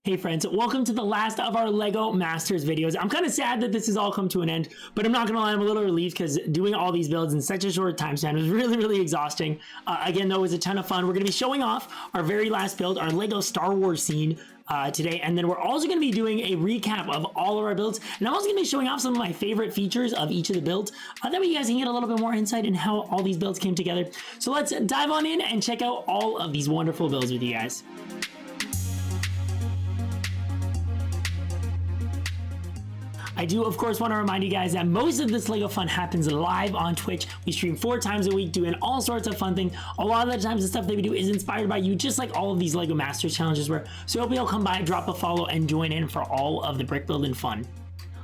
Hey friends, welcome to the last of our LEGO Masters videos. I'm kind of sad that this has all come to an end, but I'm not gonna lie, I'm a little relieved because doing all these builds in such a short time span was really exhausting. Again, though, it was a ton of fun. We're gonna be showing off our very last build, our LEGO Star Wars scene today, and then we're also gonna be doing a recap of all of our builds, and I'm also gonna be showing off some of my favorite features of each of the builds. That way you guys can get a little bit more insight in how all these builds came together. So let's dive on in and check out all of these wonderful builds with you guys. I do, of course, want to remind you guys that most of this LEGO fun happens live on Twitch. We stream 4 times a week doing all sorts of fun things. A lot of the times the stuff that we do is inspired by you, just like all of these LEGO Masters challenges were. So I hope you'll come by, drop a follow, and join in for all of the brick building fun.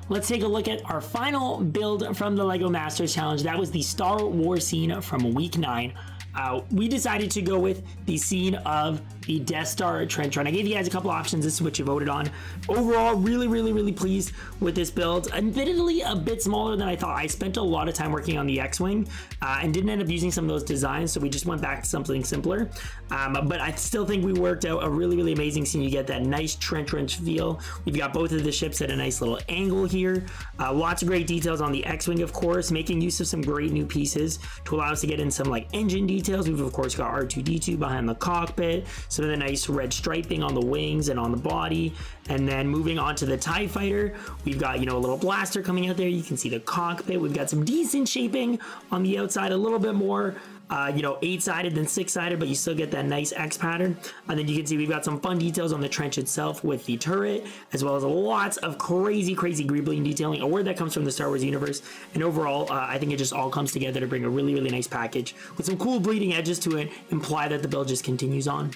Let's take a look at our final build from the LEGO Masters Challenge. That was the Star Wars scene from week 9. We decided to go with the scene of the Death Star trench run. I gave you guys a couple options. This is what you voted on. Overall, really pleased with this build. Admittedly, a bit smaller than I thought. I spent a lot of time working on the X-Wing and didn't end up using some of those designs, so we just went back to something simpler. But I still think we worked out a really amazing scene. You get that nice trench feel. We've got both of the ships at a nice little angle here. Lots of great details on the X-Wing, of course, making use of some great new pieces to allow us to get in some like engine details. We've of course got R2-D2 behind the cockpit, some of the nice red striping on the wings and on the body, and then moving on to the TIE fighter, we've got, you know, a little blaster coming out there. You can see the cockpit. We've got some decent shaping on the outside, a little bit more you know, 8-sided than 6-sided, but you still get that nice X pattern. And then you can see we've got some fun details on the trench itself with the turret, as well as lots of crazy greebling detailing, a word that comes from the Star Wars universe. And overall, I think it just all comes together to bring a really nice package with some cool bleeding edges to it, imply that the build just continues on.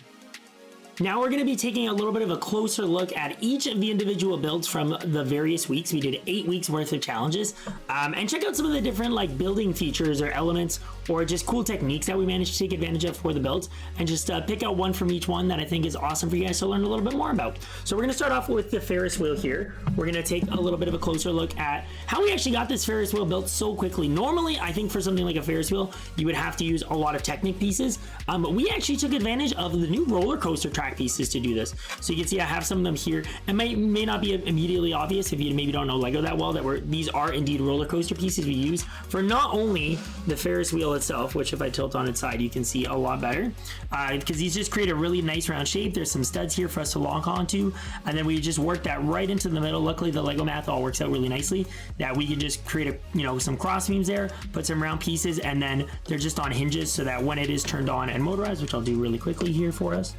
Now we're going to be taking a little bit of a closer look at each of the individual builds from the various weeks. We did 8 weeks worth of challenges, and check out some of the different like building features or elements or just cool techniques that we managed to take advantage of for the builds, and just pick out one from each one that I think is awesome for you guys to learn a little bit more about. So we're going to start off with the Ferris wheel here. We're going to take a little bit of a closer look at how we actually got this Ferris wheel built so quickly. Normally, I think for something like a Ferris wheel, you would have to use a lot of Technic pieces, but we actually took advantage of the new roller coaster track pieces to do this. So you can see I have some of them here. It may not be immediately obvious if you maybe don't know LEGO that well that these are indeed roller coaster pieces we use for not only the Ferris wheel itself, which if I tilt on its side you can see a lot better, because these just create a really nice round shape. There's some studs here for us to lock onto, and then we just work that right into the middle. Luckily the LEGO math all works out really nicely that we can just create some cross beams there, put some round pieces, and then they're just on hinges so that when it is turned on and motorized, which I'll do really quickly here for us,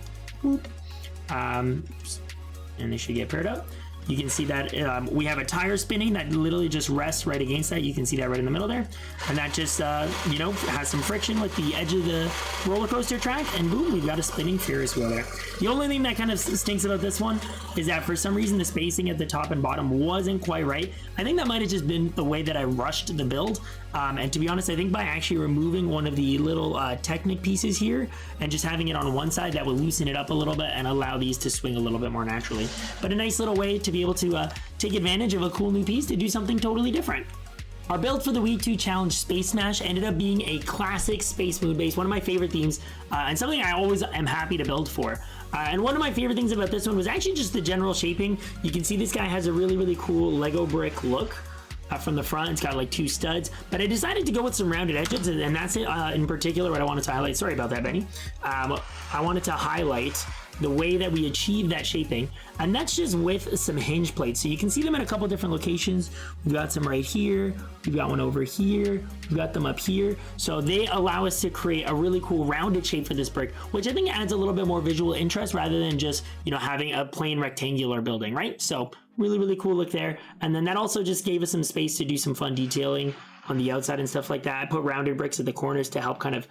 and they should get paired up. You can see that we have a tire spinning that literally just rests right against that. You can see that right in the middle there, and that just has some friction with the edge of the roller coaster track, and boom, we've got a spinning Ferris wheel there. The only thing that kind of stinks about this one is that for some reason the spacing at the top and bottom wasn't quite right. I think that might have just been the way that I rushed the build, and to be honest, I think by actually removing one of the little Technic pieces here and just having it on one side, that will loosen it up a little bit and allow these to swing a little bit more naturally. But a nice little way to be able to take advantage of a cool new piece to do something totally different. Our build for the Week 2 Challenge Space Smash ended up being a classic Space Moon base, one of my favorite themes, and something I always am happy to build for. And one of my favorite things about this one was actually just the general shaping. You can see this guy has a really cool Lego brick look. From the front, it's got like 2 studs, but I decided to go with some rounded edges, and that's it in particular what I wanted to highlight. Sorry about that, Benny. I wanted to highlight the way that we achieve that shaping, and that's just with some hinge plates. So you can see them in a couple different locations. We've got some right here, we've got one over here, we've got them up here. So they allow us to create a really cool rounded shape for this brick, which I think adds a little bit more visual interest rather than just, having a plain rectangular building, right? So really cool look there. And then that also just gave us some space to do some fun detailing on the outside and stuff like that. I put rounded bricks at the corners to help kind of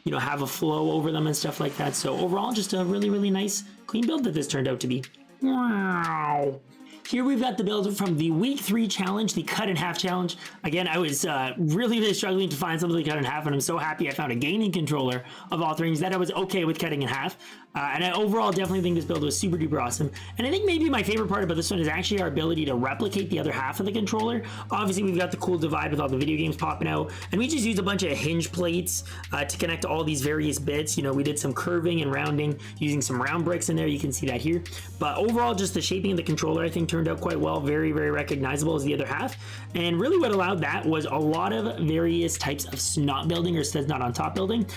have a flow over them and stuff like that. So overall, just a really nice clean build that this turned out to be. Wow. Here we've got the build from the Week 3 challenge, the cut in half challenge. Again, I was really struggling to find something cut in half, and I'm so happy I found a gaming controller of all things that I was okay with cutting in half. And I overall definitely think this build was super duper awesome. And I think maybe my favorite part about this one is actually our ability to replicate the other half of the controller. Obviously, we've got the cool divide with all the video games popping out, and we just used a bunch of hinge plates to connect all these various bits. You know, we did some curving and rounding using some round bricks in there. You can see that here. But overall, just the shaping of the controller, I think, turned out quite well. Very, very recognizable as the other half. And really what allowed that was a lot of various types of snot building, or says not on top building.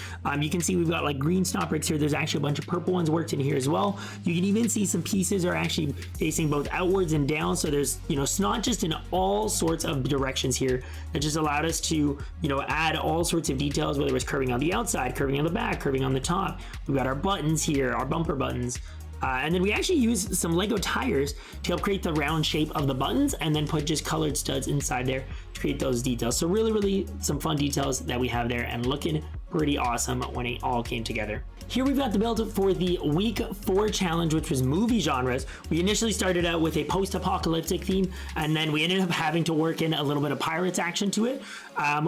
You can see we've got like green snot bricks here. There's actually a bunch of purple ones worked in here as well. You can even see some pieces are actually facing both outwards and down. So there's, you know, snot just in all sorts of directions here. That just allowed us to, you know, add all sorts of details, whether it was curving on the outside, curving on the back, curving on the top. We've got our buttons here, our bumper buttons. And then we actually used some Lego tires to help create the round shape of the buttons, and then put just colored studs inside there to create those details. So really, really some fun details that we have there, and looking pretty awesome when it all came together. Here we've got the build for the week 4 challenge, which was movie genres. We initially started out with a post-apocalyptic theme, and then we ended up having to work in a little bit of pirates action to it.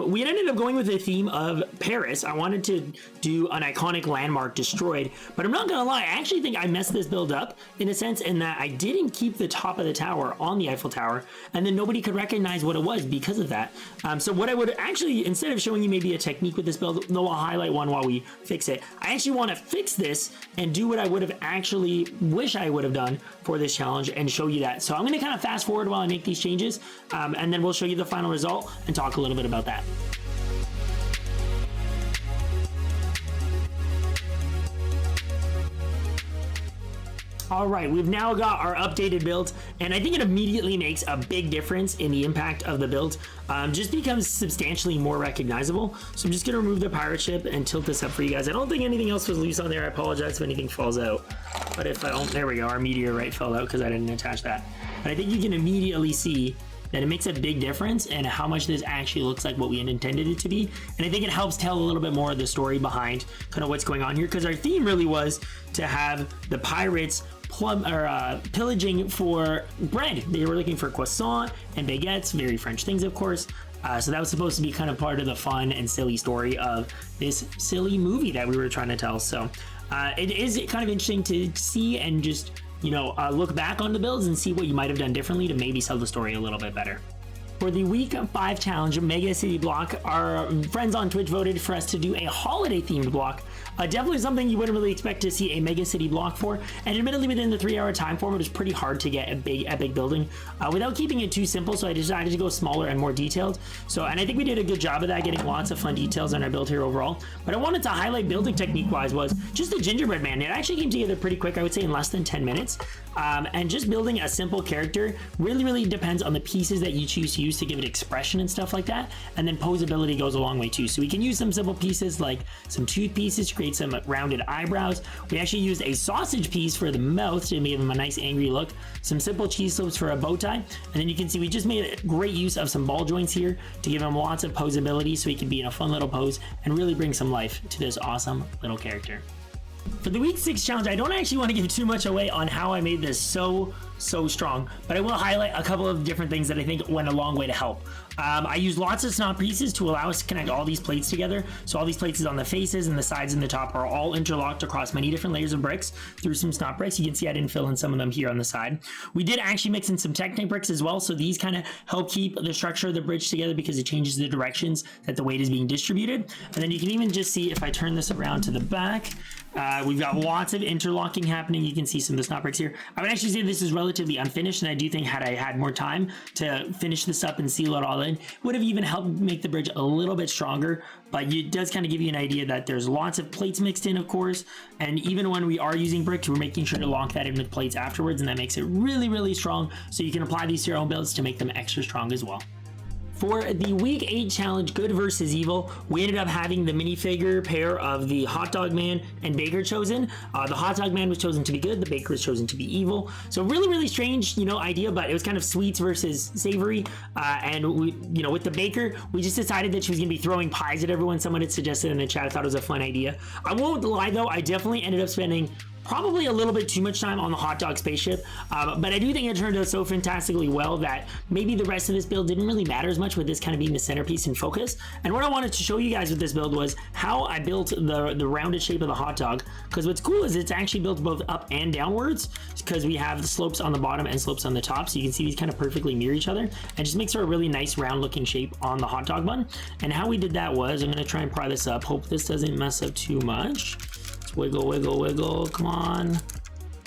We ended up going with a theme of Paris. I wanted to do an iconic landmark destroyed, but I'm not gonna lie, I actually think I messed this build up in a sense, in that I didn't keep the top of the tower on the Eiffel Tower, and then nobody could recognize what it was because of that. So what I would actually, instead of showing you maybe a technique with this build, though I'll highlight one while we fix it, I actually want to fix this and do what I would have actually wish I would have done for this challenge and show you that. So I'm going to kind of fast forward while I make these changes, and then we'll show you the final result and talk a little bit about that. All right, we've now got our updated build, and I think it immediately makes a big difference in the impact of the build. Just becomes substantially more recognizable. So I'm just gonna remove the pirate ship and tilt this up for you guys. I don't think anything else was loose on there. I apologize if anything falls out. But if I don't, there we go, our meteorite fell out because I didn't attach that. But I think you can immediately see that it makes a big difference in how much this actually looks like what we intended it to be. And I think it helps tell a little bit more of the story behind kind of what's going on here, because our theme really was to have the pirates pillaging for bread. They were looking for croissant and baguettes, very French things, of course. So that was supposed to be kind of part of the fun and silly story of this silly movie that we were trying to tell. So it is kind of interesting to see and just, you know, look back on the builds and see what you might have done differently to maybe sell the story a little bit better. For the week 5 challenge, Mega City block, our friends on Twitch voted for us to do a holiday themed block. Definitely something you wouldn't really expect to see a Mega City block for, and admittedly within the 3-hour time form, it was pretty hard to get a big epic building without keeping it too simple, so I decided to go smaller and more detailed. And I think we did a good job of that, getting lots of fun details on our build here overall. But I wanted to highlight building technique wise was just the gingerbread man. It actually came together pretty quick, I would say in less than 10 minutes. And just building a simple character really depends on the pieces that you choose to use to give it expression and stuff like that. And then posability goes a long way too. So we can use some simple pieces like some tooth pieces to create some rounded eyebrows. We actually used a sausage piece for the mouth to give him a nice angry look. Some simple cheese slopes for a bow tie. And then you can see we just made great use of some ball joints here to give him lots of posability so he can be in a fun little pose and really bring some life to this awesome little character. For the week 6 challenge, I don't actually want to give too much away on how I made this so strong, but I will highlight a couple of different things that I think went a long way to help. I used lots of snot pieces to allow us to connect all these plates together. So all these plates on the faces and the sides and the top are all interlocked across many different layers of bricks through some snot bricks. You can see I didn't fill in some of them here on the side. We did actually mix in some Technic bricks as well. So these kind of help keep the structure of the bridge together because it changes the directions that the weight is being distributed. And then you can even just see if I turn this around to the back, we've got lots of interlocking happening. You can see some of the snot bricks here. I would actually say this is relatively unfinished, and I do think had I had more time to finish this up and seal it all in, would have even helped make the bridge a little bit stronger. But it does kind of give you an idea that there's lots of plates mixed in, of course, and even when we are using bricks, we're making sure to lock that in with plates afterwards, and that makes it really strong, so you can apply these to your own builds to make them extra strong as well. For the week 8 challenge, Good versus Evil, we ended up having the minifigure pair of the Hot Dog Man and Baker chosen. The Hot Dog Man was chosen to be good, the Baker was chosen to be evil. So really strange, idea, but it was kind of sweets versus savory. And we, with the Baker, we just decided that she was gonna be throwing pies at everyone. Someone had suggested in the chat. I thought it was a fun idea. I won't lie though, I definitely ended up spending probably a little bit too much time on the hot dog spaceship, but I do think it turned out so fantastically well that maybe the rest of this build didn't really matter as much, with this kind of being the centerpiece and focus. And what I wanted to show you guys with this build was how I built the rounded shape of the hot dog, because what's cool is it's actually built both up and downwards, because we have the slopes on the bottom and slopes on the top, so you can see these kind of perfectly mirror each other, and just makes for a really nice round looking shape on the hot dog bun. And how we did that was, I'm going to try and pry this up, hope this doesn't mess up too much. Let's wiggle, wiggle, wiggle, come on,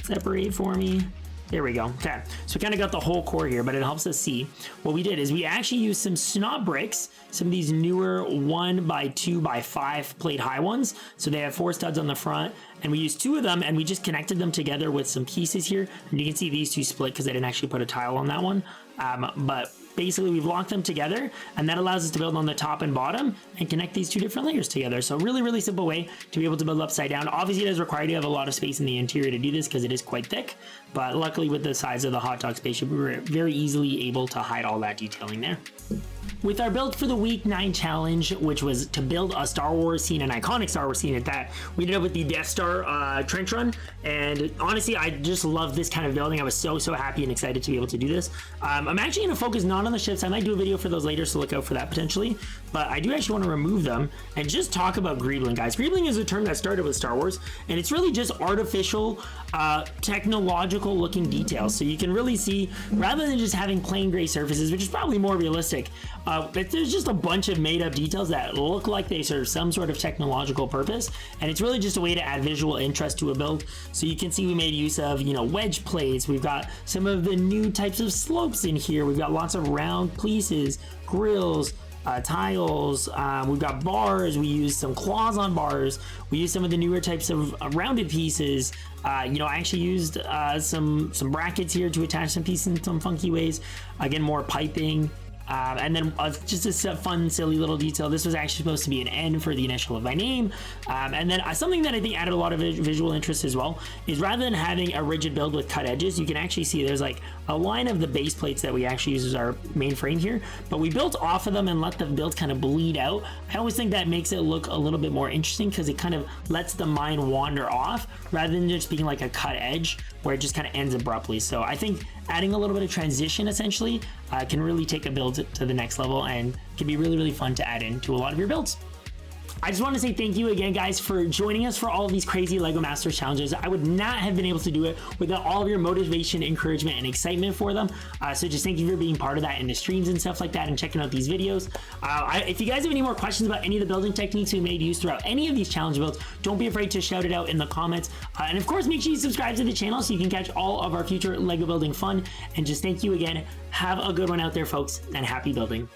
separate for me. There we go. Okay, so we kind of got the whole core here, but it helps us see. What we did is we actually used some snot bricks, some of these newer 1x2x5 plate high ones. So they have 4 studs on the front, and we used 2 of them, and we just connected them together with some pieces here. And you can see these 2 split because I didn't actually put a tile on that one. But basically we've locked them together, and that allows us to build on the top and bottom and connect these 2 different layers together. So really, really simple way to be able to build upside down. Obviously it does require you to have a lot of space in the interior to do this because it is quite thick, but luckily with the size of the hot dog spaceship, we were very easily able to hide all that detailing there. With our build for the week 9 challenge, which was to build a Star Wars scene, an iconic Star Wars scene at that, we did it with the Death Star trench run, and honestly I just love this kind of building. I was so happy and excited to be able to do this. I'm actually going to focus not on the ships. I might do a video for those later, so look out for that potentially, but I do actually want to remove them and just talk about greebling, guys. Greebling is a term that started with Star Wars, and it's really just artificial technological looking details. So you can really see, rather than just having plain gray surfaces, which is probably more realistic, there's just a bunch of made up details that look like they serve some sort of technological purpose, and it's really just a way to add visual interest to a build. So you can see we made use of, you know, wedge plates. We've got some of the new types of slopes in here. We've got lots of round pieces, grills, tiles, we've got bars. We used some claws on bars. We used some of the newer types of rounded pieces. You know, I actually used some brackets here to attach some pieces in some funky ways. Again, more piping. And then just a fun, silly little detail. This was actually supposed to be an N for the initial of my name. And then something that I think added a lot of visual interest as well is, rather than having a rigid build with cut edges, you can actually see there's like a line of the base plates that we actually use as our main frame here, but we built off of them and let the build kind of bleed out. I always think that makes it look a little bit more interesting because it kind of lets the mind wander off rather than just being like a cut edge where it just kind of ends abruptly. So I think adding a little bit of transition essentially can really take a build to the next level and can be really, really fun to add into a lot of your builds. I just want to say thank you again, guys, for joining us for all of these crazy LEGO Masters challenges. I would not have been able to do it without all of your motivation, encouragement, and excitement for them. So just thank you for being part of that in the streams and stuff like that and checking out these videos. If you guys have any more questions about any of the building techniques we made use throughout any of these challenge builds, don't be afraid to shout it out in the comments. And of course, make sure you subscribe to the channel so you can catch all of our future LEGO building fun. And just thank you again. Have a good one out there, folks, and happy building.